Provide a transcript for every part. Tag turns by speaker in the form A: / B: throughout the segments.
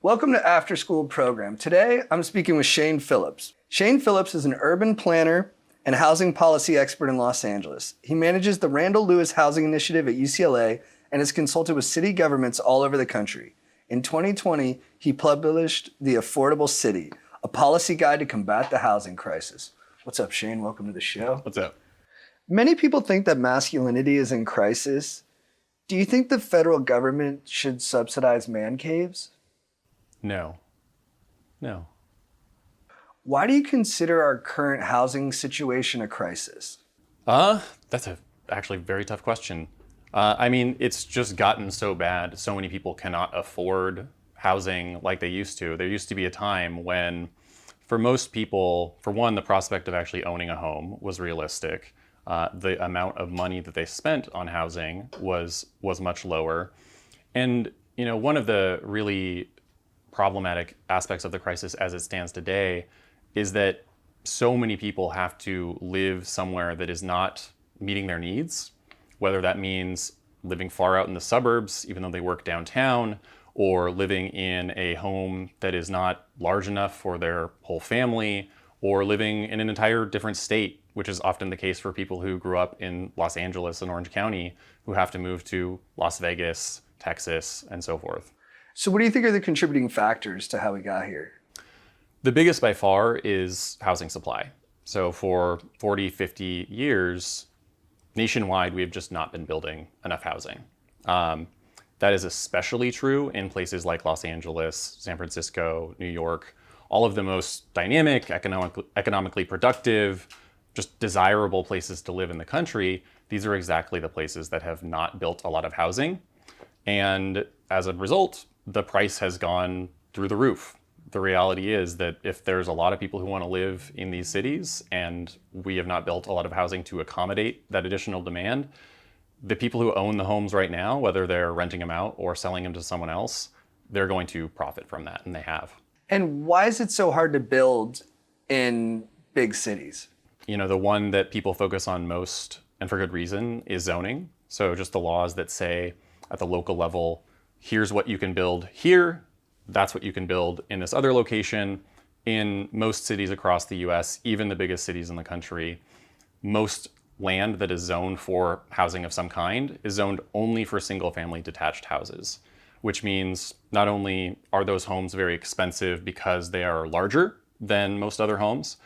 A: Welcome to After School Program. Today, I'm speaking with Shane Phillips. Shane Phillips is an urban planner and housing policy expert in Los Angeles. He manages the Randall Lewis Housing Initiative at UCLA and has consulted with city governments all over the country. In 2020, he published The Affordable City, a policy guide to combat the housing crisis. What's up, Shane? Welcome to the show.
B: What's up?
A: Many people think that masculinity is in crisis. Do you think the federal government should subsidize man caves?
B: No.
A: Why do you consider our current housing situation a crisis?
B: That's a actually very tough question. It's just gotten so bad. So many people cannot afford housing like they used to. There used to be a time when, for most people, for one, the prospect of actually owning a home was realistic. The amount of money that they spent on housing was much lower. And, one of the really problematic aspects of the crisis as it stands today is that so many people have to live somewhere that is not meeting their needs, whether that means living far out in the suburbs, even though they work downtown, or living in a home that is not large enough for their whole family, or living in an entire different state, which is often the case for people who grew up in Los Angeles and Orange County, who have to move to Las Vegas, Texas, and so forth.
A: So what do you think are the contributing factors to how we got here?
B: The biggest by far is housing supply. So for 40, 50 years, nationwide, we have just not been building enough housing. That is especially true in places like Los Angeles, San Francisco, New York, all of the most dynamic, economically productive, just desirable places to live in the country. These are exactly the places that have not built a lot of housing. And as a result, the price has gone through the roof. The reality is that if there's a lot of people who want to live in these cities and we have not built a lot of housing to accommodate that additional demand, the people who own the homes right now, whether they're renting them out or selling them to someone else, they're going to profit from that, and they have.
A: And why is it so hard to build in big cities?
B: The one that people focus on most, and for good reason, is zoning. So just the laws that say at the local level, here's what you can build here, that's what you can build in this other location. In most cities across the US, even the biggest cities in the country, most land that is zoned for housing of some kind is zoned only for single-family detached houses, which means not only are those homes very expensive because they are larger than most other homes,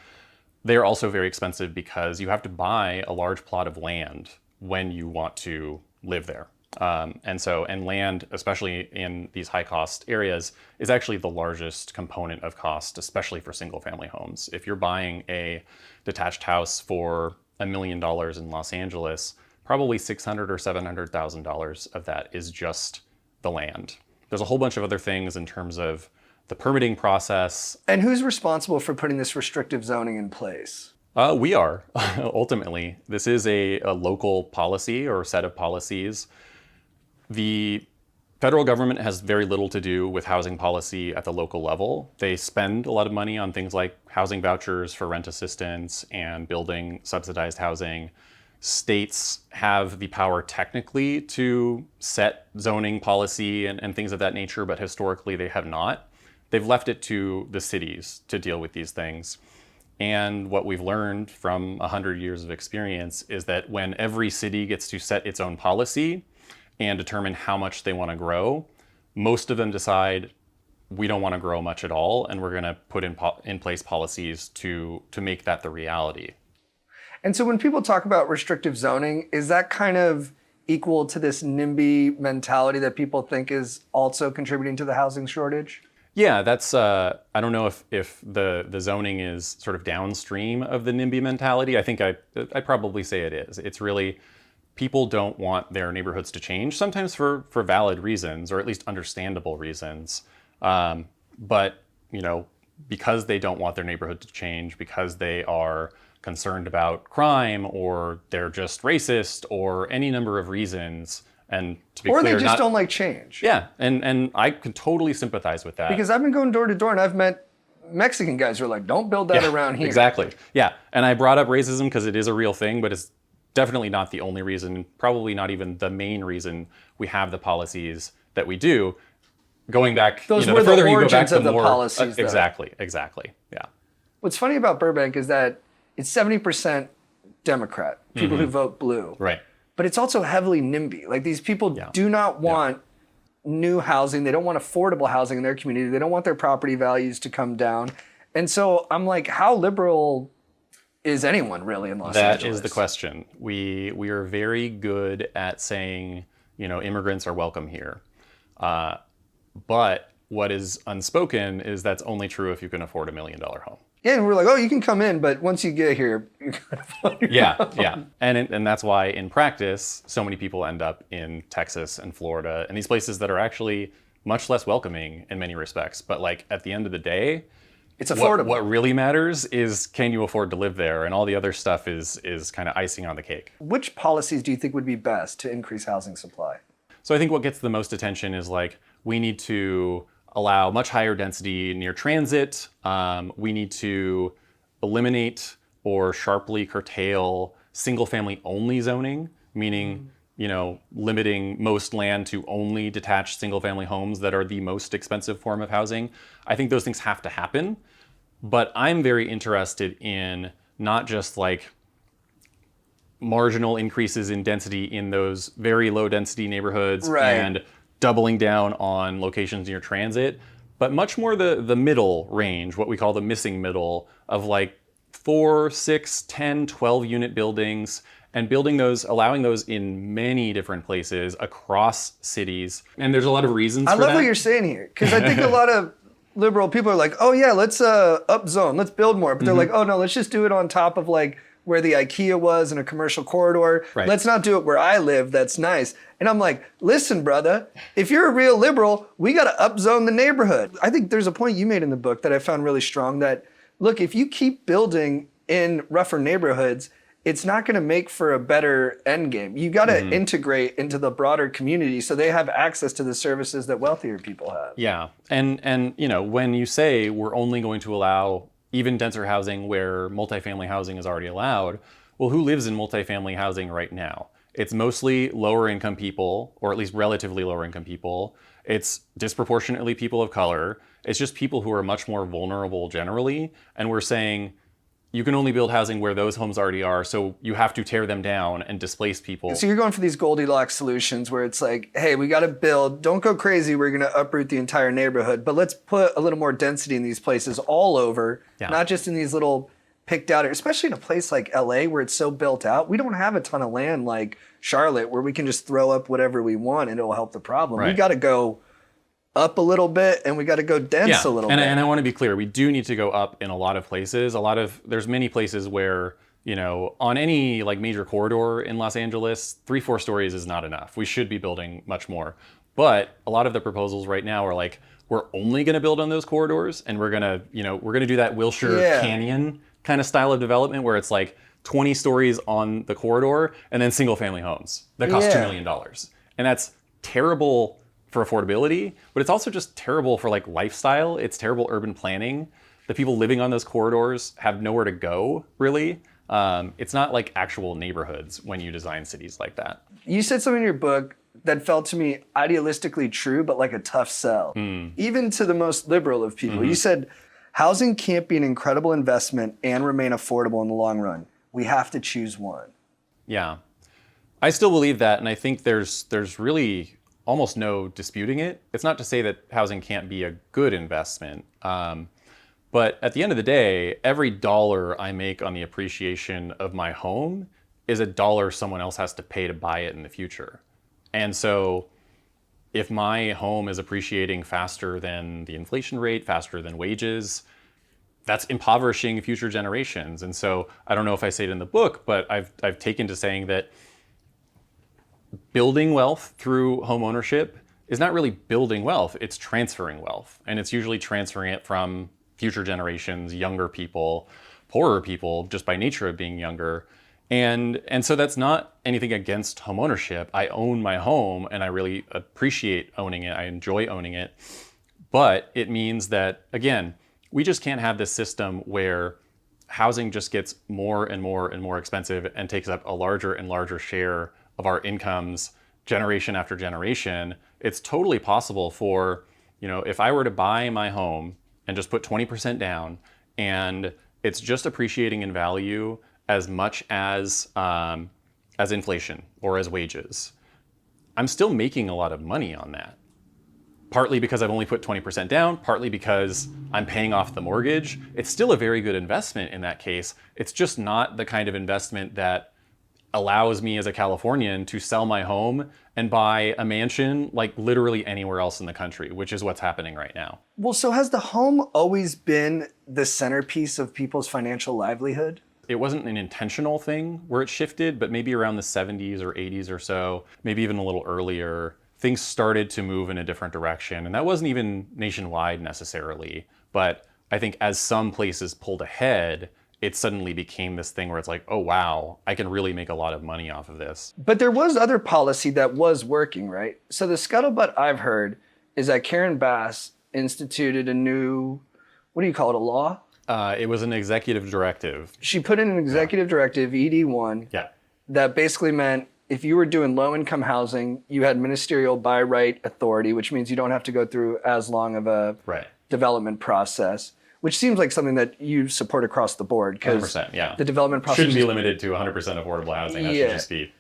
B: they are also very expensive because you have to buy a large plot of land when you want to live there. And land, especially in these high cost areas, is actually the largest component of cost, especially for single family homes. If you're buying a detached house for $1 million in Los Angeles, probably $600,000 or $700,000 of that is just the land. There's a whole bunch of other things in terms of the permitting process.
A: And who's responsible for putting this restrictive zoning in place?
B: We are, ultimately. This is a local policy or set of policies. The federal government has very little to do with housing policy at the local level. They spend a lot of money on things like housing vouchers for rent assistance and building subsidized housing. States have the power technically to set zoning policy and things of that nature, but historically they have not. They've left it to the cities to deal with these things. And what we've learned from 100 years of experience is that when every city gets to set its own policy and determine how much they want to grow, most of them decide we don't want to grow much at all, and we're going to put in place policies to make that the reality.
A: And so when people talk about restrictive zoning, is that kind of equal to this NIMBY mentality that people think is also contributing to the housing shortage?
B: Yeah, that's, I don't know if the zoning is sort of downstream of the NIMBY mentality. I think I'd probably say it is. It's really, people don't want their neighborhoods to change, sometimes for valid reasons, or at least understandable reasons. But, because they don't want their neighborhood to change, because they are concerned about crime, or they're just racist, or any number of reasons, and to be
A: clear,
B: they
A: just don't like change.
B: Yeah, and I can totally sympathize with that.
A: Because I've been going door to door and I've met Mexican guys who are like, don't build that around here.
B: Exactly. Yeah, and I brought up racism because it is a real thing, but it's definitely not the only reason, probably not even the main reason we have the policies that we do. going back,
A: Those
B: the
A: were the
B: further you go back,
A: origins
B: the
A: of the
B: more
A: policies, though.
B: exactly. Yeah.
A: What's funny about Burbank is that it's 70% Democrat, people who vote blue.
B: Right.
A: But it's also heavily NIMBY. Like, these people do not want new housing. They don't want affordable housing in their community. They don't want their property values to come down. And so I'm like, how liberal is anyone really in Los Angeles?
B: That is the question. We are very good at saying, immigrants are welcome here. But what is unspoken is that's only true if you can afford $1 million home.
A: Yeah, and we're like, oh, you can come in, but once you get here, you gotta find your home.
B: Yeah. And that's why in practice, so many people end up in Texas and Florida and these places that are actually much less welcoming in many respects. But like at the end of the day,
A: it's affordable.
B: What really matters is, can you afford to live there? And all the other stuff is kind of icing on the cake.
A: Which policies do you think would be best to increase housing supply?
B: So I think what gets the most attention is like, we need to allow much higher density near transit. We need to eliminate or sharply curtail single family only zoning, meaning, limiting most land to only detached single family homes that are the most expensive form of housing. I think those things have to happen, but I'm very interested in not just like marginal increases in density in those very low density neighborhoods and doubling down on locations near transit, but much more the middle range, what we call the missing middle of like 4, 6, 10, 12 unit buildings, and building those, allowing those in many different places across cities. And there's a lot of reasons for that.
A: I love what you're saying here, because I think a lot of liberal people are like, oh yeah, let's upzone, let's build more. But they're like, oh no, let's just do it on top of like where the IKEA was in a commercial corridor.
B: Right.
A: Let's not do it where I live, that's nice. And I'm like, listen, brother, if you're a real liberal, we got to upzone the neighborhood. I think there's a point you made in the book that I found really strong that, look, if you keep building in rougher neighborhoods, it's not going to make for a better end game. You got to integrate into the broader community so they have access to the services that wealthier people have.
B: Yeah, and when you say we're only going to allow even denser housing where multifamily housing is already allowed, well, who lives in multifamily housing right now? It's mostly lower income people, or at least relatively lower income people. It's disproportionately people of color. It's just people who are much more vulnerable generally. And we're saying, you can only build housing where those homes already are, so you have to tear them down and displace people.
A: So you're going for these Goldilocks solutions where it's like, hey, we got to build, don't go crazy, we're going to uproot the entire neighborhood, but let's put a little more density in these places all over, not just in these little picked out, especially in a place like LA where it's so built out. We don't have a ton of land like Charlotte where we can just throw up whatever we want and it'll help the problem. We got to go up a little bit and we got to go dense a little bit.
B: And I want to be clear, we do need to go up in a lot of places. There's many places where, on any like major corridor in Los Angeles, 3-4 stories is not enough. We should be building much more. But a lot of the proposals right now are like, we're only going to build on those corridors and we're going to do that Wilshire Canyon kind of style of development where it's like 20 stories on the corridor and then single family homes that cost $2 million. And that's terrible for affordability, but it's also just terrible for like lifestyle. It's terrible urban planning. The people living on those corridors have nowhere to go, really. It's not like actual neighborhoods when you design cities like that.
A: You said something in your book that felt to me idealistically true, but like a tough sell, even to the most liberal of people. You said, housing can't be an incredible investment and remain affordable in the long run. We have to choose one.
B: Yeah, I still believe that, and I think there's really almost no disputing it. It's not to say that housing can't be a good investment, but at the end of the day, every dollar I make on the appreciation of my home is a dollar someone else has to pay to buy it in the future. And so if my home is appreciating faster than the inflation rate, faster than wages, that's impoverishing future generations. And so I don't know if I say it in the book, but I've taken to saying that building wealth through home ownership is not really building wealth, it's transferring wealth. And it's usually transferring it from future generations, younger people, poorer people, just by nature of being younger. And so that's not anything against home ownership. I own my home and I really appreciate owning it. I enjoy owning it. But it means that, again, we just can't have this system where housing just gets more and more and more expensive and takes up a larger and larger share of our incomes generation after generation. It's totally possible for if I were to buy my home and just put 20% down and it's just appreciating in value as much as inflation or as wages, I'm still making a lot of money on that. Partly because I've only put 20% down, partly because I'm paying off the mortgage. It's still a very good investment in that case. It's just not the kind of investment that allows me as a Californian to sell my home and buy a mansion like literally anywhere else in the country, which is what's happening right now.
A: Well, so has the home always been the centerpiece of people's financial livelihood?
B: It wasn't an intentional thing where it shifted, but maybe around the 70s or 80s or so, maybe even a little earlier, things started to move in a different direction. And that wasn't even nationwide necessarily, but I think as some places pulled ahead, it suddenly became this thing where it's like, oh wow, I can really make a lot of money off of this.
A: But there was other policy that was working, right? So the scuttlebutt I've heard is that Karen Bass instituted a new, what do you call it, a law?
B: It was an executive directive.
A: She put in an executive directive, ED1, that basically meant if you were doing low-income housing, you had ministerial by right authority, which means you don't have to go through as long of a development process, which seems like something that you support across the board.
B: 100%, yeah.
A: The development process
B: shouldn't be limited to 100% affordable housing. That should just be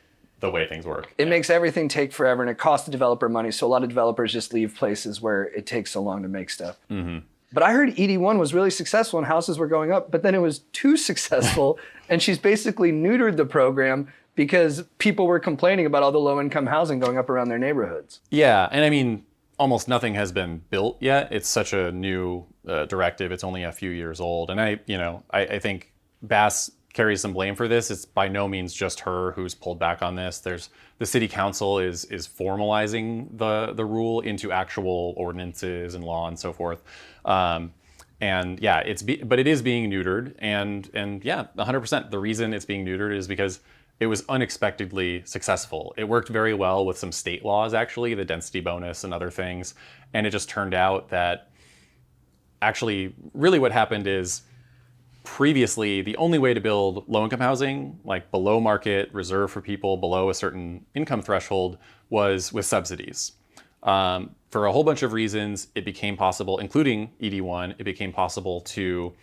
B: the way things work.
A: It makes everything take forever, and it costs the developer money, so a lot of developers just leave places where it takes so long to make stuff.
B: Mm-hmm.
A: But I heard ED1 was really successful and houses were going up, but then it was too successful, and she's basically neutered the program because people were complaining about all the low-income housing going up around their neighborhoods.
B: Yeah, and I mean, almost nothing has been built yet. It's such a new directive. It's only a few years old. And I think Bass carries some blame for this. It's by no means just her who's pulled back on this. The city council is formalizing the rule into actual ordinances and law and so forth. And yeah, but it is being neutered. And yeah, 100%. The reason it's being neutered is because it was unexpectedly successful. It worked very well with some state laws, actually, the density bonus and other things. And it just turned out that actually, really what happened is previously, the only way to build low-income housing, like below market, reserved for people below a certain income threshold, was with subsidies. For a whole bunch of reasons, it became possible, including ED1, it became possible to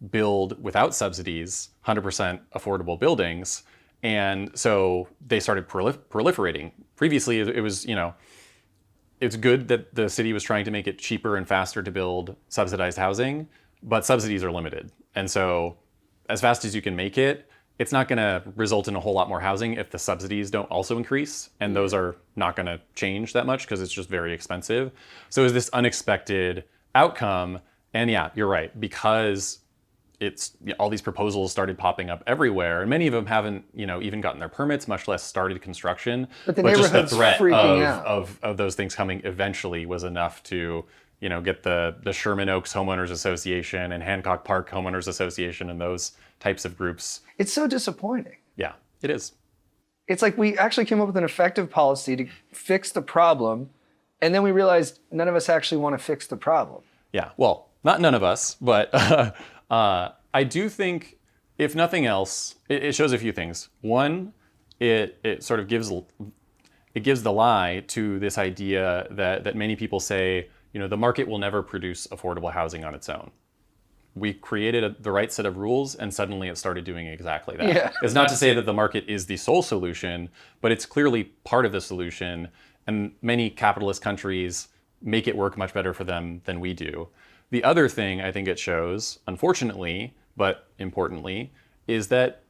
B: build without subsidies, 100% affordable buildings. And so they started proliferating. Previously, it was, it's good that the city was trying to make it cheaper and faster to build subsidized housing, but subsidies are limited. And so as fast as you can make it, it's not going to result in a whole lot more housing if the subsidies don't also increase. And those are not going to change that much because it's just very expensive. So it was this unexpected outcome. And yeah, you're right, because all these proposals started popping up everywhere, and many of them haven't, even gotten their permits, much less started construction.
A: But the
B: just the
A: neighborhood's
B: threat
A: freaking out.
B: of those things coming eventually was enough to, get the Sherman Oaks Homeowners Association and Hancock Park Homeowners Association and those types of groups.
A: It's so disappointing.
B: Yeah, it is.
A: It's like we actually came up with an effective policy to fix the problem, and then we realized none of us actually want to fix the problem.
B: Yeah, well, not none of us, but I do think, if nothing else, it shows a few things. One, it sort of gives the lie to this idea that many people say, the market will never produce affordable housing on its own. We created the right set of rules, and suddenly it started doing exactly that.
A: Yeah.
B: It's not to say that the market is the sole solution, but it's clearly part of the solution. And many capitalist countries make it work much better for them than we do. The other thing I think it shows, unfortunately, but importantly, is that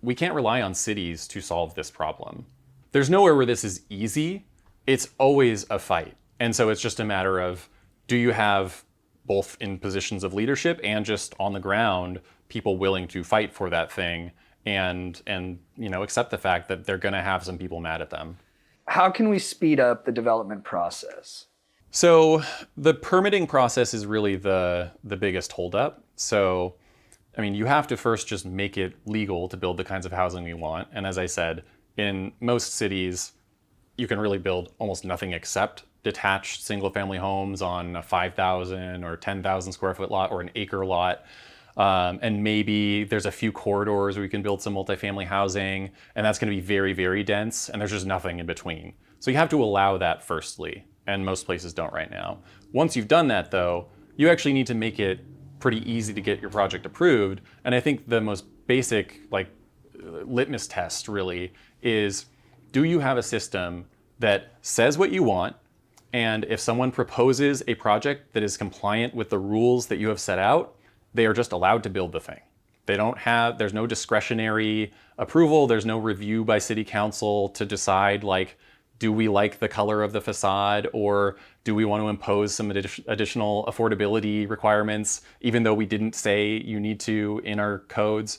B: we can't rely on cities to solve this problem. There's nowhere where this is easy. It's always a fight. And so it's just a matter of, do you have both in positions of leadership and just on the ground, people willing to fight for that thing and accept the fact that they're going to have some people mad at them.
A: How can we speed up the development process?
B: So the permitting process is really the biggest holdup. So, you have to first just make it legal to build the kinds of housing we want. And as I said, in most cities, you can really build almost nothing except detached single-family homes on a 5,000 or 10,000 square foot lot or an acre lot. And maybe there's a few corridors where you can build some multifamily housing, and that's going to be very, very dense, and there's just nothing in between. So you have to allow that firstly, and most places don't right now. Once you've done that, though, you actually need to make it pretty easy to get your project approved. And I think the most basic litmus test really is, do you have a system that says what you want, and if someone proposes a project that is compliant with the rules that you have set out, they are just allowed to build the thing. There's no discretionary approval, there's no review by city council to decide do we like the color of the facade, or do we want to impose some additional affordability requirements, even though we didn't say you need to in our codes.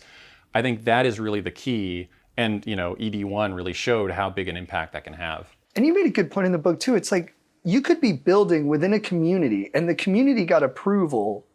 B: I think that is really the key. And ED1 really showed how big an impact that can have.
A: And you made a good point in the book too. It's like you could be building within a community and the community got approval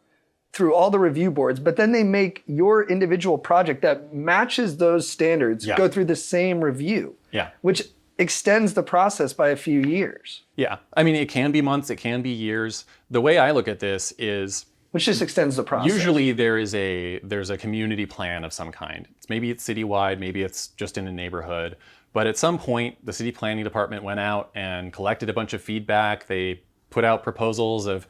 A: through all the review boards, but then they make your individual project that matches those standards go through the same review, which extends the process by a few years.
B: Yeah, I mean, it can be months, it can be years. The way I look at this is,
A: which just extends the process.
B: Usually there's a community plan of some kind. Maybe it's citywide, maybe it's just in a neighborhood. But at some point, the city planning department went out and collected a bunch of feedback. They put out proposals of,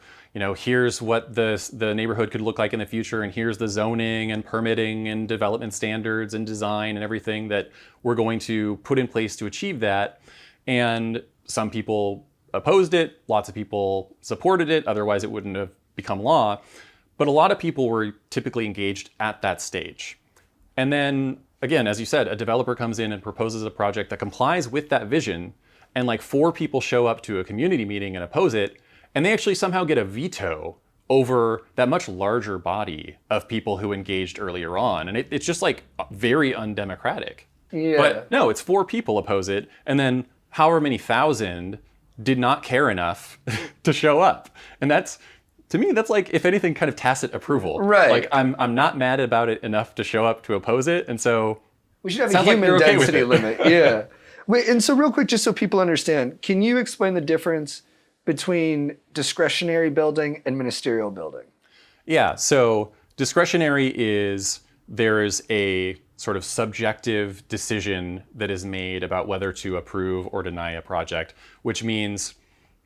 B: here's what the neighborhood could look like in the future, and here's the zoning and permitting and development standards and design and everything that we're going to put in place to achieve that. And some people opposed it, lots of people supported it, otherwise it wouldn't have become law. But a lot of people were typically engaged at that stage. And then, again, as you said, a developer comes in and proposes a project that complies with that vision, and 4 people show up to a community meeting and oppose it, and they actually somehow get a veto over that much larger body of people who engaged earlier on. And it's just very undemocratic.
A: Yeah.
B: But no, it's 4 people oppose it, and then however many thousand did not care enough to show up. And to me, that's if anything, kind of tacit approval.
A: Right.
B: I'm not mad about it enough to show up to oppose it, and so
A: we should have a human density limit. Yeah. Wait, and so real quick, just so people understand, can you explain the difference between discretionary building and ministerial building?
B: Yeah, so discretionary is there's a sort of subjective decision that is made about whether to approve or deny a project, which means,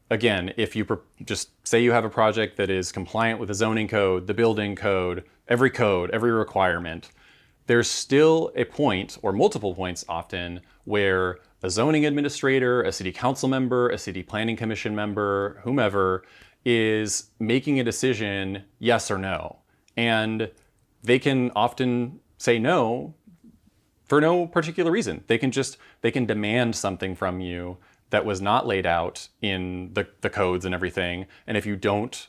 B: again, if you just say you have a project that is compliant with the zoning code, the building code, every requirement, there's still a point, or multiple points often, where a zoning administrator, a city council member, a city planning commission member, whomever, is making a decision, yes or no. And they can often say no for no particular reason. They can demand something from you that was not laid out in the codes and everything. And if you don't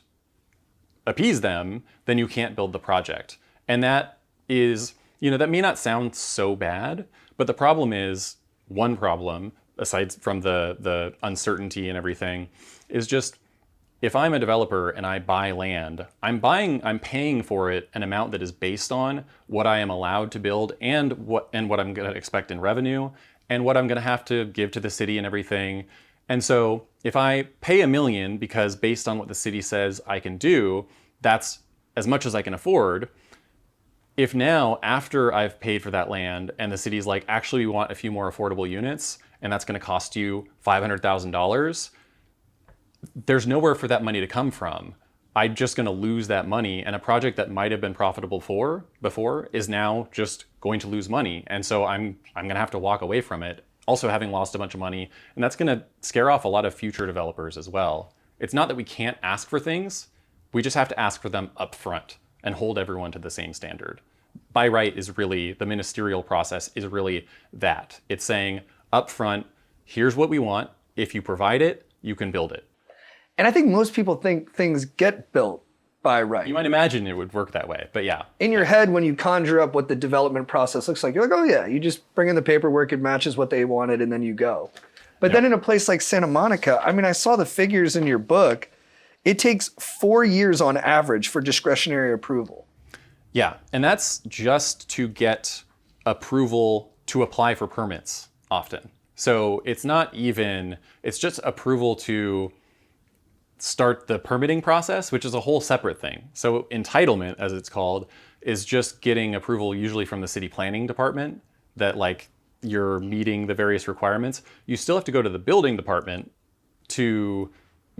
B: appease them, then you can't build the project. And that is, that may not sound so bad, but the problem is, one problem, aside from the uncertainty and everything, is just, if I'm a developer and I buy land, I'm paying for it an amount that is based on what I am allowed to build and what I'm going to expect in revenue and what I'm going to have to give to the city and everything. And so if I pay $1 million because based on what the city says I can do, that's as much as I can afford. If now, after I've paid for that land and the city's actually, we want a few more affordable units, and that's going to cost you $500,000, there's nowhere for that money to come from. I'm just going to lose that money, and a project that might have been profitable before is now just going to lose money. And so I'm going to have to walk away from it, also having lost a bunch of money, and that's going to scare off a lot of future developers as well. It's not that we can't ask for things, we just have to ask for them up front and hold everyone to the same standard. By right is really, the ministerial process is really that. It's saying up front, here's what we want. If you provide it, you can build it.
A: And I think most people think things get built by right.
B: You might imagine it would work that way, but yeah.
A: In your head, when you conjure up what the development process looks like, you're like, oh yeah, you just bring in the paperwork, it matches what they wanted, and then you go. But then in a place like Santa Monica, I saw the figures in your book. It takes 4 years on average for discretionary approval.
B: Yeah, and that's just to get approval to apply for permits often. So it's just approval to start the permitting process, which is a whole separate thing. So entitlement, as it's called, is just getting approval usually from the city planning department that you're meeting the various requirements. You still have to go to the building department to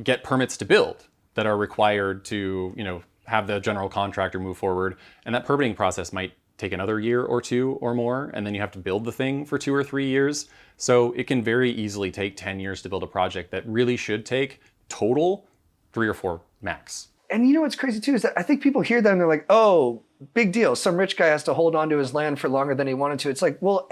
B: get permits to build. that are required to, have the general contractor move forward. And that permitting process might take another year or two or more, and then you have to build the thing for 2 or 3 years. So it can very easily take 10 years to build a project that really should take total 3 or 4 max.
A: And you know what's crazy too is that I think people hear that and they're like, oh, big deal. Some rich guy has to hold on to his land for longer than he wanted to. It's like, well,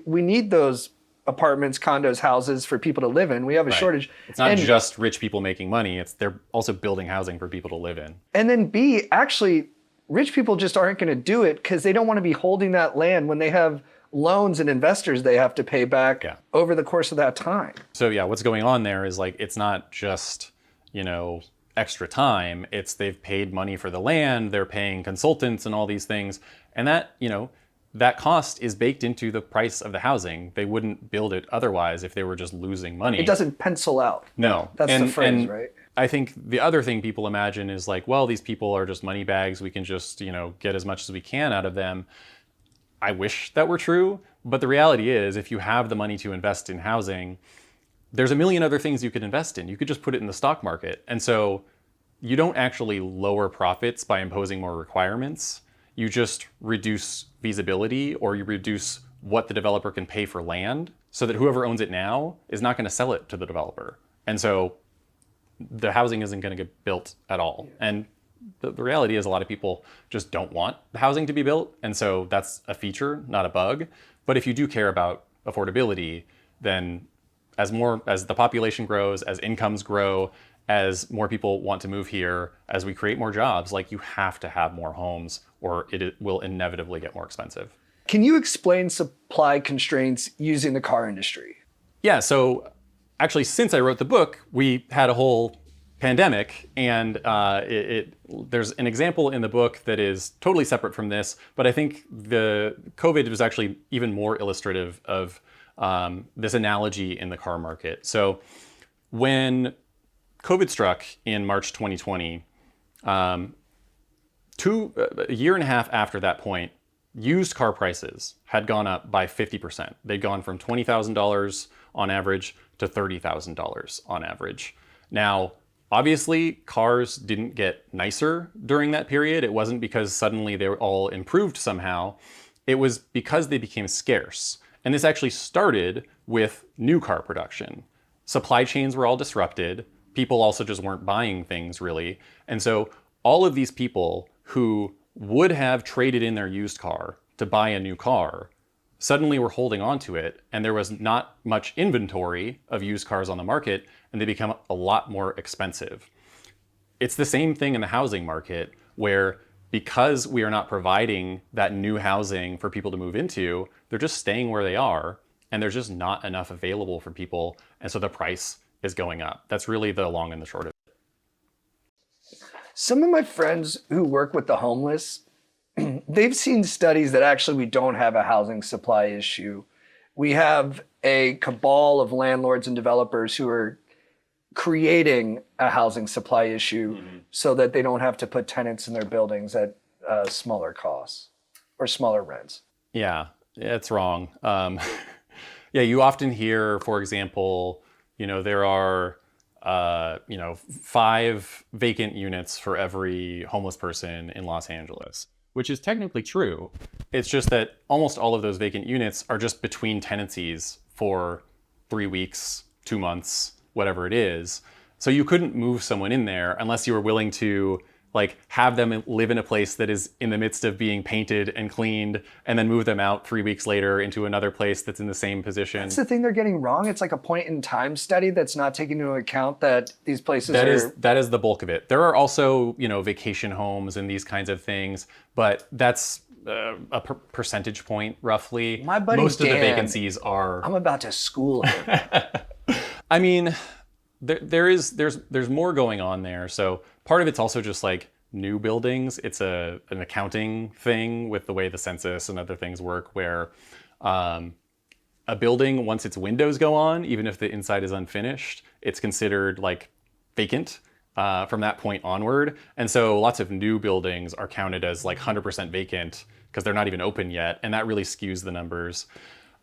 A: we need those apartments, condos, houses for people to live in. We have a shortage.
B: It's not just rich people making money. They're also building housing for people to live in.
A: And then B, actually, rich people just aren't going to do it because they don't want to be holding that land when they have loans and investors they have to pay back over the course of that time.
B: So what's going on there is like, it's not just, extra time. It's they've paid money for the land, they're paying consultants and all these things. And that, that cost is baked into the price of the housing. They wouldn't build it otherwise if they were just losing money.
A: It doesn't pencil out.
B: No.
A: That's the phrase, right?
B: I think the other thing people imagine is like, well, these people are just money bags. We can just, get as much as we can out of them. I wish that were true. But the reality is, if you have the money to invest in housing, there's a million other things you could invest in. You could just put it in the stock market. And so you don't actually lower profits by imposing more requirements. You just reduce feasibility, or you reduce what the developer can pay for land so that whoever owns it now is not going to sell it to the developer. And so the housing isn't going to get built at all. And the reality is a lot of people just don't want the housing to be built. And so that's a feature, not a bug. But if you do care about affordability, then as the population grows, as incomes grow, as more people want to move here, as we create more jobs, like you have to have more homes or it will inevitably get more expensive.
A: Can you explain supply constraints using the car industry?
B: Yeah, so actually since I wrote the book, we had a whole pandemic, and there's an example in the book that is totally separate from this, but I think the COVID was actually even more illustrative of this analogy in the car market. So when COVID struck in March 2020, a year and a half after that point, used car prices had gone up by 50%. They'd gone from $20,000 on average to $30,000 on average. Now, obviously, cars didn't get nicer during that period. It wasn't because suddenly they were all improved somehow. It was because they became scarce. And this actually started with new car production. Supply chains were all disrupted. People also just weren't buying things really. And so all of these people who would have traded in their used car to buy a new car suddenly were holding on to it, and there was not much inventory of used cars on the market, and they become a lot more expensive. It's the same thing in the housing market, where because we are not providing that new housing for people to move into, they're just staying where they are, and there's just not enough available for people, and so the price is going up. That's really the long and the short of it.
A: Some of my friends who work with the homeless, they've seen studies that actually we don't have a housing supply issue. We have a cabal of landlords and developers who are creating a housing supply issue so that they don't have to put tenants in their buildings at smaller costs or smaller rents.
B: Yeah, it's wrong. You often hear, for example, there are 5 vacant units for every homeless person in Los Angeles, which is technically true. It's just that almost all of those vacant units are just between tenancies for 3 weeks, 2 months, whatever it is. So you couldn't move someone in there unless you were willing to have them live in a place that is in the midst of being painted and cleaned, and then move them out 3 weeks later into another place that's in the same position.
A: That's the thing they're getting wrong. It's like a point in time study that's not taking into account that these places
B: that is the bulk of it. There are also, vacation homes and these kinds of things, but that's a percentage point roughly.
A: My buddy
B: Most
A: Dan,
B: of the vacancies are.
A: I'm about to school him.
B: I mean, there's more going on there. So part of it's also just new buildings. It's an accounting thing with the way the census and other things work, where a building, once its windows go on, even if the inside is unfinished, it's considered vacant from that point onward. And so lots of new buildings are counted as 100% vacant because they're not even open yet, and that really skews the numbers.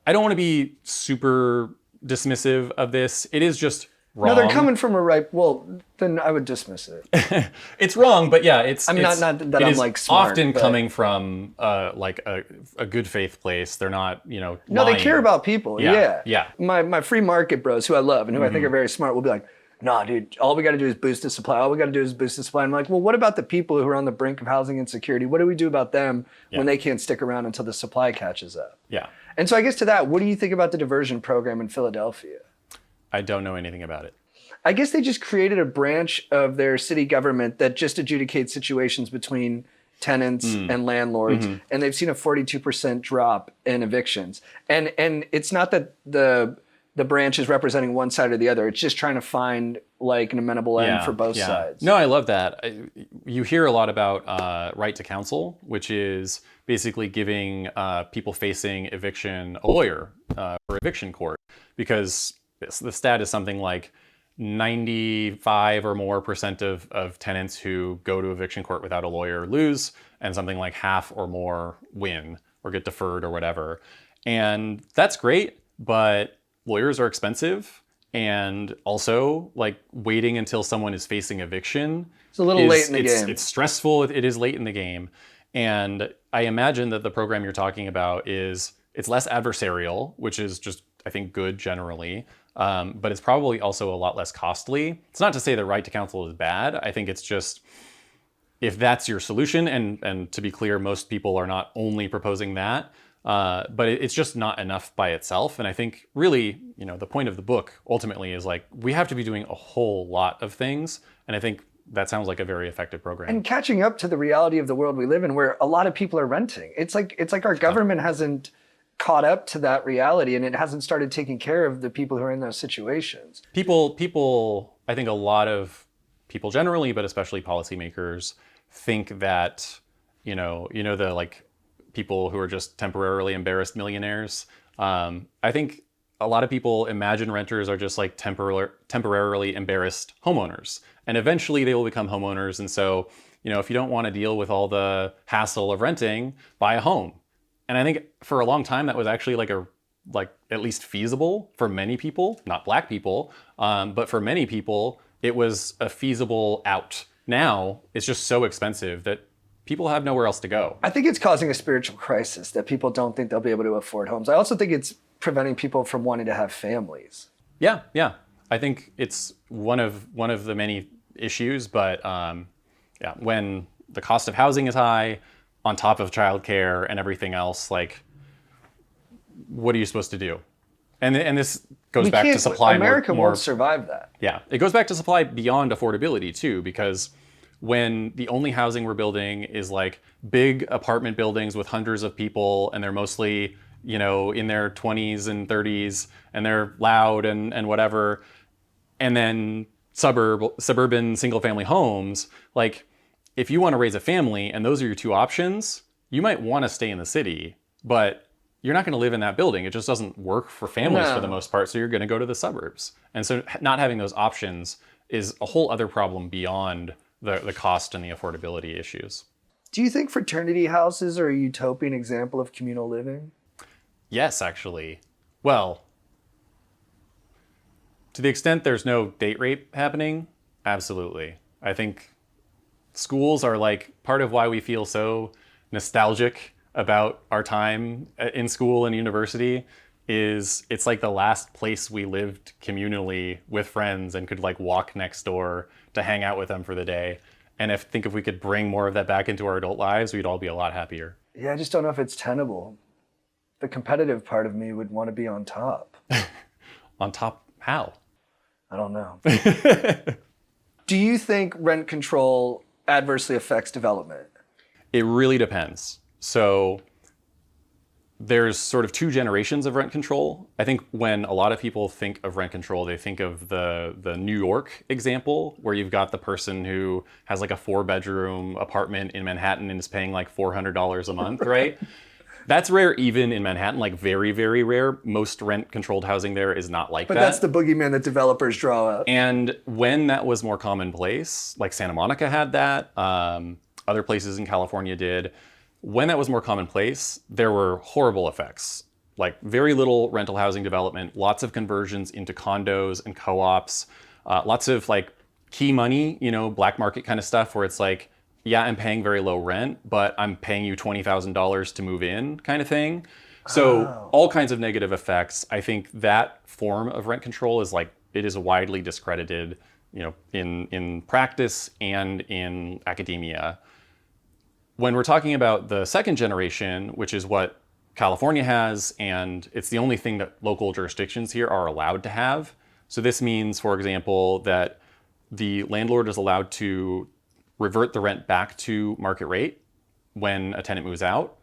B: I don't want to be super dismissive of this. It is just wrong.
A: No, they're coming from a right. Well, then I would dismiss it.
B: It's wrong, but yeah, it's.
A: I'm
B: it's,
A: not that
B: it
A: I'm
B: is
A: like smart,
B: often
A: but-
B: coming from like a good faith place. They're not,
A: No,
B: lying.
A: they care about people.
B: Yeah,
A: Yeah.
B: yeah.
A: My free market bros, who I love and who I think are very smart, will be like, nah, dude, all we got to do is boost the supply. All we got to do is boost the supply. I'm like, well, what about the people who are on the brink of housing insecurity? What do we do about them when they can't stick around until the supply catches up?
B: Yeah.
A: And so I guess to that, what do you think about the diversion program in Philadelphia?
B: I don't know anything about it.
A: I guess they just created a branch of their city government that just adjudicates situations between tenants and landlords, and they've seen a 42% drop in evictions. And it's not that the branch is representing one side or the other. It's just trying to find like an amenable end for both sides.
B: No, I love that. You hear a lot about right to counsel, which is basically giving people facing eviction a lawyer for eviction court, because the stat is something like 95 or more % of tenants who go to eviction court without a lawyer lose, and something like half or more win or get deferred or whatever. And that's great, but lawyers are expensive, and also like waiting until someone is facing eviction.
A: It's a little late in the game.
B: It's stressful. It is late in the game. And I imagine that the program you're talking about it's less adversarial, which is just, I think, good generally. But it's probably also a lot less costly. It's not to say that right to counsel is bad. I think it's just, if that's your solution, and to be clear, most people are not only proposing that, but it's just not enough by itself. And I think really, the point of the book ultimately is like, we have to be doing a whole lot of things. And I think that sounds like a very effective program.
A: And catching up to the reality of the world we live in, where a lot of people are renting. It's like our government hasn't caught up to that reality, and it hasn't started taking care of the people who are in those situations.
B: People, I think a lot of people generally, but especially policymakers, think that, the like people who are just temporarily embarrassed millionaires. I think a lot of people imagine renters are just like temporarily embarrassed homeowners, and eventually they will become homeowners. And so, if you don't want to deal with all the hassle of renting, buy a home. And I think for a long time that was actually like at least feasible for many people, not Black people, but for many people it was a feasible out. Now it's just so expensive that people have nowhere else to go.
A: I think it's causing a spiritual crisis that people don't think they'll be able to afford homes. I also think it's preventing people from wanting to have families.
B: Yeah. I think it's one of the many issues, but when the cost of housing is high, on top of childcare and everything else, like, what are you supposed to do? And this goes back to supply.
A: America
B: more,
A: won't survive that.
B: Yeah, it goes back to supply beyond affordability too, because when the only housing we're building is like big apartment buildings with hundreds of people, and they're mostly, in their 20s and 30s, and they're loud and whatever, and then suburban single family homes, like, if you want to raise a family and those are your two options, you might want to stay in the city, but you're not going to live in that building. It just doesn't work for families for the most part, so you're going to go to the suburbs. And so not having those options is a whole other problem beyond the cost and the affordability issues.
A: Do you think fraternity houses are a utopian example of communal living?
B: Yes, actually. Well, to the extent there's no date rape happening, absolutely. I think schools are like part of why we feel so nostalgic about our time in school and university. It's like the last place we lived communally with friends and could like walk next door to hang out with them for the day. And if we could bring more of that back into our adult lives, we'd all be a lot happier.
A: Yeah, I just don't know if it's tenable. The competitive part of me would want to be on top.
B: On top how?
A: I don't know. Do you think rent control adversely affects development?
B: It really depends. So there's sort of two generations of rent control. I think when a lot of people think of rent control, they think of the New York example, where you've got the person who has like a 4-bedroom apartment in Manhattan and is paying like $400 a month, right? That's rare even in Manhattan, like very, very rare. Most rent-controlled housing there is not like that.
A: But that's the boogeyman that developers draw up.
B: And when that was more commonplace, like Santa Monica had that, other places in California did, when that was more commonplace, there were horrible effects. like very little rental housing development, lots of conversions into condos and co-ops, lots of like key money, black market kind of stuff where it's like, yeah, I'm paying very low rent, but I'm paying you $20,000 to move in kind of thing. So all kinds of negative effects. I think that form of rent control is like, it is widely discredited, in practice and in academia. When we're talking about the second generation, which is what California has, and it's the only thing that local jurisdictions here are allowed to have. So this means, for example, that the landlord is allowed to revert the rent back to market rate when a tenant moves out,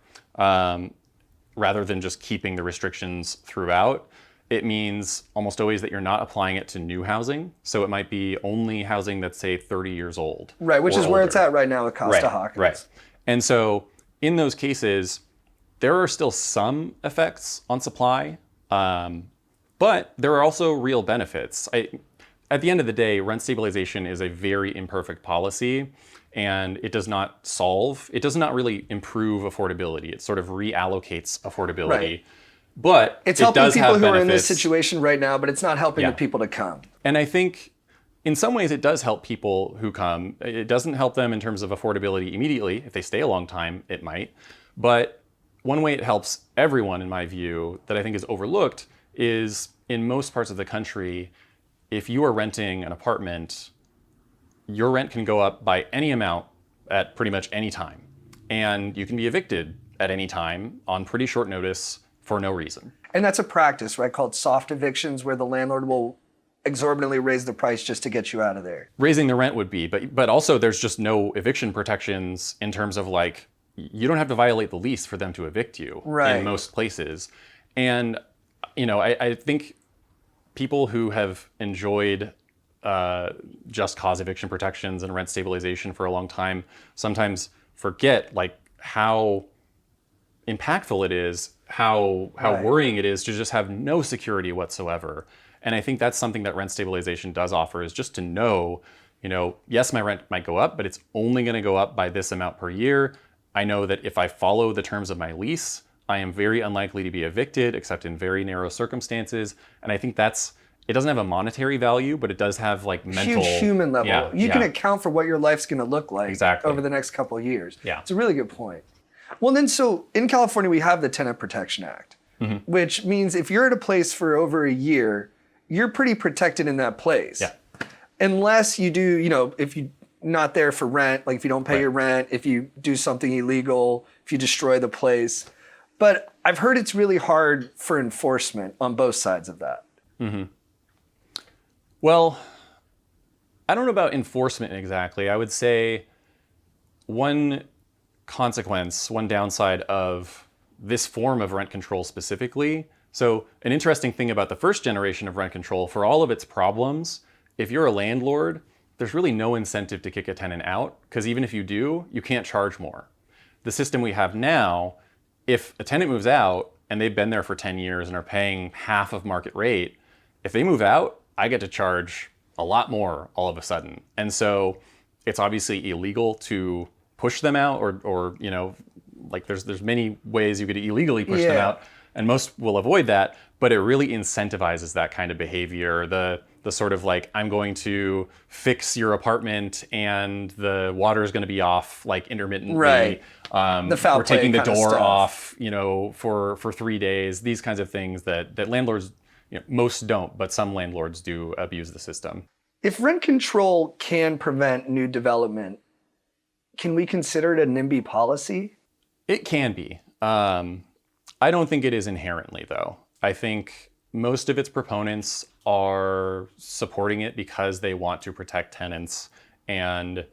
B: rather than just keeping the restrictions throughout. It means almost always that you're not applying it to new housing. So it might be only housing that's, say, 30 years old.
A: Right, which is where it's at right now with Costa Hawkins.
B: Right. And so in those cases, there are still some effects on supply, but there are also real benefits. At the end of the day, rent stabilization is a very imperfect policy, and it does not really improve affordability. It sort of reallocates affordability. Right. But
A: it's helping people who are in this situation right now, but it's not helping the people to come.
B: And I think in some ways it does help people who come. It doesn't help them in terms of affordability immediately. If they stay a long time, it might. But one way it helps everyone, in my view, that I think is overlooked is in most parts of the country, if you are renting an apartment, your rent can go up by any amount at pretty much any time. And you can be evicted at any time on pretty short notice for no reason.
A: And that's a practice, right, called soft evictions, where the landlord will exorbitantly raise the price just to get you out of there.
B: Raising the rent would be, but also there's just no eviction protections in terms of like, you don't have to violate the lease for them to evict you in most places. And, I think people who have enjoyed just cause eviction protections and rent stabilization for a long time sometimes forget like how impactful it is, how worrying it is to just have no security whatsoever. And I think that's something that rent stabilization does offer, is just to know, yes, my rent might go up, but it's only going to go up by this amount per year. I know that if I follow the terms of my lease, I am very unlikely to be evicted, except in very narrow circumstances. And I think it doesn't have a monetary value, but it does have like mental...
A: Huge human level. Yeah, you can account for what your life's going to look like over the next couple of years.
B: Yeah.
A: It's a really good point. Well, then, so in California, we have the Tenant Protection Act, which means if you're at a place for over a year, you're pretty protected in that place.
B: Yeah.
A: Unless you do, if you're not there for rent, like if you don't pay your rent, if you do something illegal, if you destroy the place. But I've heard it's really hard for enforcement on both sides of that.
B: Mm-hmm. Well, I don't know about enforcement exactly. I would say one downside of this form of rent control specifically. So an interesting thing about the first generation of rent control, for all of its problems, if you're a landlord, there's really no incentive to kick a tenant out, because even if you do, you can't charge more. The system we have now, if a tenant moves out and they've been there for 10 years and are paying half of market rate, if they move out, I get to charge a lot more all of a sudden. And so it's obviously illegal to push them out, or like there's many ways you could illegally push them out, and most will avoid that, but it really incentivizes that kind of behavior. The sort of like, I'm going to fix your apartment and the water is going to be off like intermittently.
A: Right. The foul
B: we're taking
A: play
B: the
A: kind of
B: door
A: stuff.
B: off, for 3 days. These kinds of things that landlords, most don't, but some landlords do abuse the system.
A: If rent control can prevent new development, can we consider it a NIMBY policy?
B: It can be. I don't think it is inherently, though. I think most of its proponents are supporting it because they want to protect tenants. And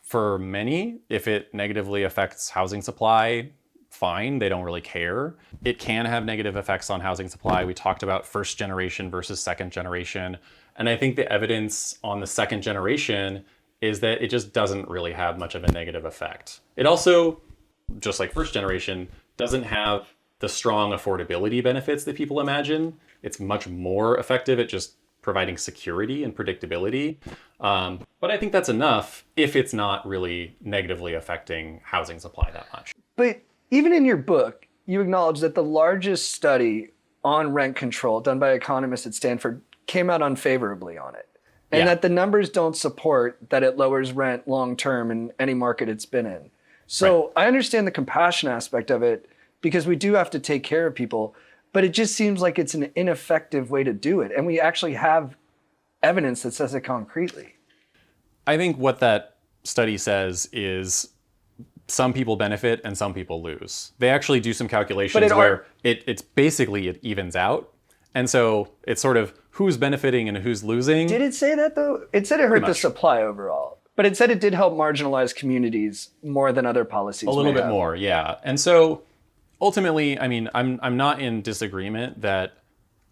B: for many, if it negatively affects housing supply, fine, they don't really care. It can have negative effects on housing supply. We talked about first generation versus second generation. And I think the evidence on the second generation is that it just doesn't really have much of a negative effect. It also, just like first generation, doesn't have the strong affordability benefits that people imagine. It's much more effective at just providing security and predictability. But I think that's enough if it's not really negatively affecting housing supply that much.
A: But even in your book, you acknowledge that the largest study on rent control done by economists at Stanford came out unfavorably on it. And that the numbers don't support that it lowers rent long term in any market it's been in. So I understand the compassion aspect of it because we do have to take care of people, but it just seems like it's an ineffective way to do it. And we actually have evidence that says it concretely.
B: I think what that study says is some people benefit and some people lose. They actually do some calculations where it's basically it evens out. And so it's sort of who's benefiting and who's losing.
A: Did it say that though? It said it hurt the supply overall, but it said it did help marginalized communities more than other policies.
B: A little bit more, yeah. And so ultimately, I mean, I'm not in disagreement that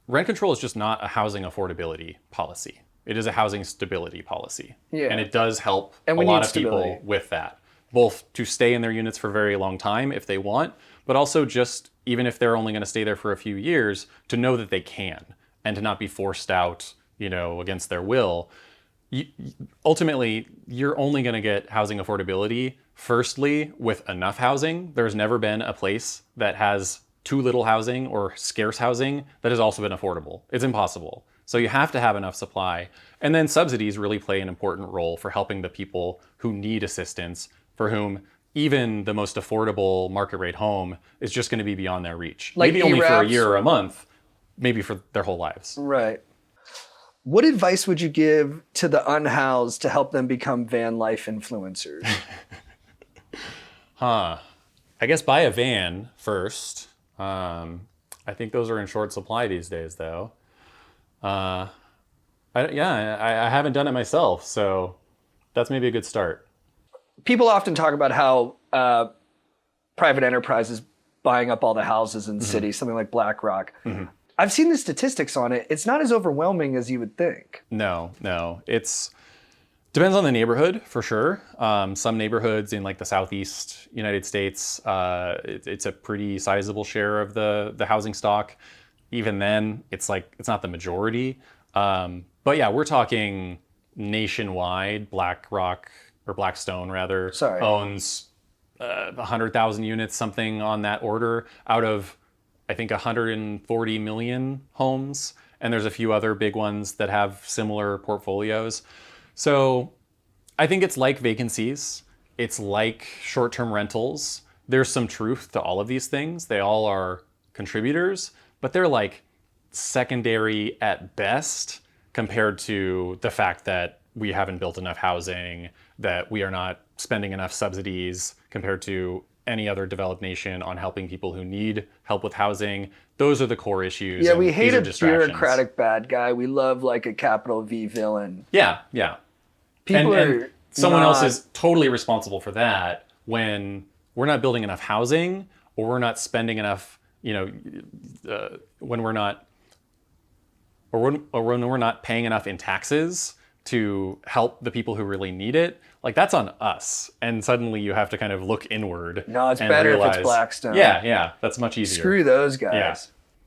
B: rent control is just not a housing affordability policy. It is a housing stability policy. Yeah. And it does help a lot of people with that, both to stay in their units for a very long time if they want, but also just even if they're only going to stay there for a few years, to know that they can and to not be forced out, against their will. Ultimately, you're only going to get housing affordability, firstly, with enough housing. There's never been a place that has too little housing or scarce housing that has also been affordable. It's impossible. So you have to have enough supply. And then subsidies really play an important role for helping the people who need assistance, for whom even the most affordable market rate home is just going to be beyond their reach. Like maybe only for a year or a month, maybe for their whole lives.
A: Right. What advice would you give to the unhoused to help them become van life influencers?
B: I guess buy a van first. I think those are in short supply these days, though. I haven't done it myself, so that's maybe a good start.
A: People often talk about how private enterprise is buying up all the houses in cities, something like BlackRock. Mm-hmm. I've seen the statistics on it. It's not as overwhelming as you would think.
B: No. It's depends on the neighborhood for sure. Some neighborhoods in like the Southeast United States, it's a pretty sizable share of the housing stock. Even then, it's not the majority. But yeah, we're talking nationwide. BlackRock or Blackstone rather owns 100,000 units, something on that order, out of I think 140 million homes. And there's a few other big ones that have similar portfolios. So I think it's like vacancies. It's like short-term rentals. There's some truth to all of these things. They all are contributors, but they're like secondary at best compared to the fact that we haven't built enough housing, that we are not spending enough subsidies compared to any other developed nation on helping people who need help with housing. Those are the core issues.
A: Yeah, we hate a bureaucratic bad guy. We love like a capital V villain.
B: Yeah. And someone else is totally responsible for that when we're not building enough housing or we're not spending enough, when we're not paying enough in taxes to help the people who really need it. Like that's on us. And suddenly you have to kind of look inward.
A: No, it's better if it's Blackstone.
B: Yeah, that's much easier.
A: Screw those guys.
B: Yeah.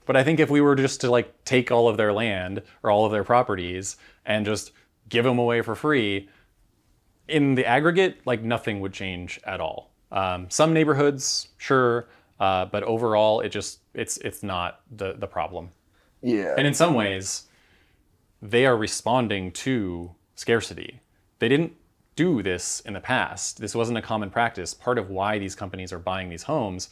B: But I think if we were just to like take all of their land or all of their properties and just give them away for free, in the aggregate, like nothing would change at all. Some neighborhoods, sure, but overall, it's not the problem.
A: Yeah.
B: And in some ways, they are responding to scarcity. They didn't do this in the past. This wasn't a common practice. Part of why these companies are buying these homes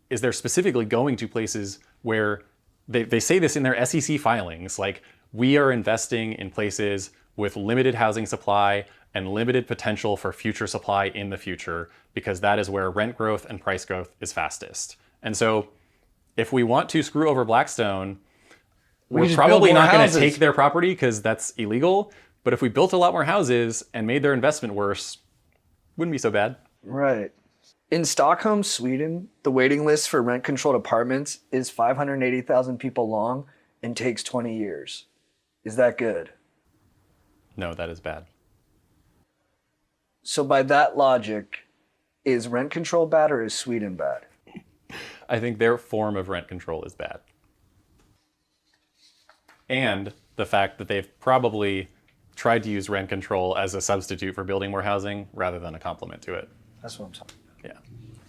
B: is they're specifically going to places where they say this in their SEC filings, like we are investing in places with limited housing supply and limited potential for future supply in the future, because that is where rent growth and price growth is fastest. And so if we want to screw over Blackstone, we're probably not going to take their property because that's illegal. But if we built a lot more houses and made their investment worse, wouldn't be so bad.
A: Right. In Stockholm, Sweden, the waiting list for rent-controlled apartments is 580,000 people long and takes 20 years. Is that good?
B: No, that is bad.
A: So by that logic, is rent control bad or is Sweden bad?
B: I think their form of rent control is bad. And the fact that they've probably tried to use rent control as a substitute for building more housing rather than a complement to it.
A: That's what I'm talking about.